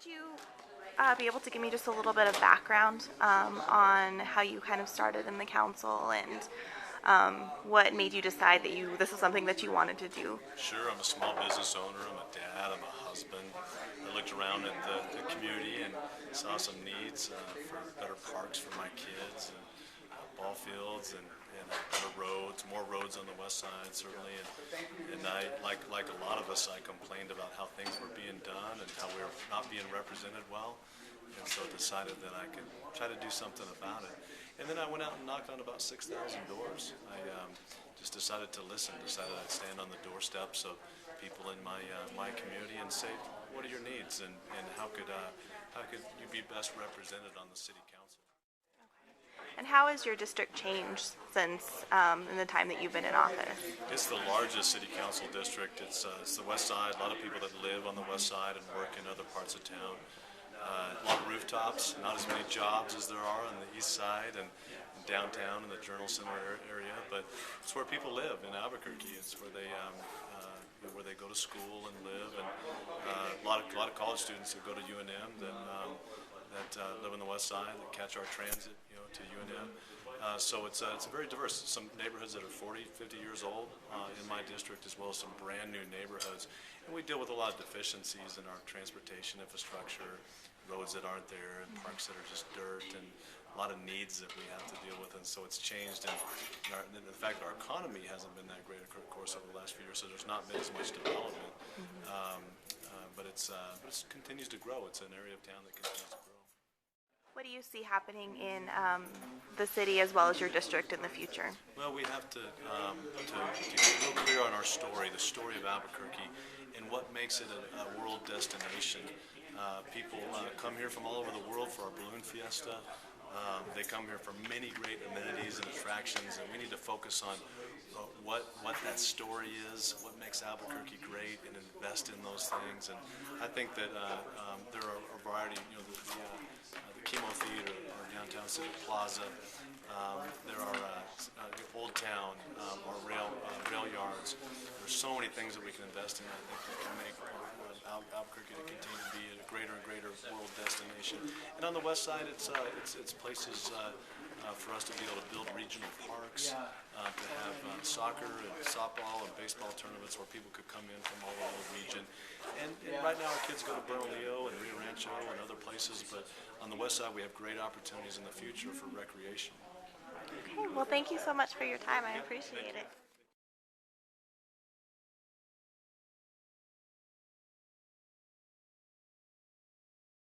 Would you be able to give me just a little bit of background on how you kind of started in the council and what made you decide that this was something that you wanted to do? Sure, I'm a small business owner, I'm a dad, I'm a husband. I looked around at the community and saw some needs for better parks for my kids and ball fields and better roads, more roads on the west side certainly. And I, like a lot of us, I complained about how things were being done and how we were not being represented well. And so decided that I could try to do something about it. And then I went out and knocked on about 6,000 doors. I just decided to listen, decided I'd stand on the doorsteps of people in my community and say, what are your needs and how could you be best represented on the city council? And how has your district changed since in the time that you've been in office? It's the largest city council district. It's the west side, a lot of people that live on the west side and work in other parts of town. A lot of rooftops, not as many jobs as there are on the east side and downtown in the Journal Center area, but it's where people live in Albuquerque. It's where they go to school and live, and a lot of college students that go to UNM that live on the west side that catch our transit, to UNM. So it's very diverse. Some neighborhoods that are 40, 50 years old in my district, as well as some brand new neighborhoods. And we deal with a lot of deficiencies in our transportation infrastructure, roads that aren't there, and parks that are just dirt, and a lot of needs that we have to deal with. And so it's changed. And the fact that our economy hasn't been that great, of course, over the last few years, so there's not been as much development. But it continues to grow. It's an area of town that continues to grow. What do you see happening in the city as well as your district in the future? Well, we have to get real clear on our story, the story of Albuquerque, and what makes it a world destination. People come here from all over the world for our balloon fiesta. They come here for many great amenities and attractions, and we need to focus on what that story is, what makes Albuquerque great, and invest in those things. And I think that there are a variety, the Chemo Theater, our downtown city plaza. There are Old Town, our rail yards. There's so many things that we can invest in. I think that can make Albuquerque to continue to be a greater and greater world destination. And on the west side, it's places for us to be able to build regional parks, to have soccer and softball and baseball tournaments where people could come in from all over the region. And right now our kids go to Bernalillo and Rio Rancho and other places, but on the west side we have great opportunities in the future for recreation. Okay, well thank you so much for your time. I appreciate it.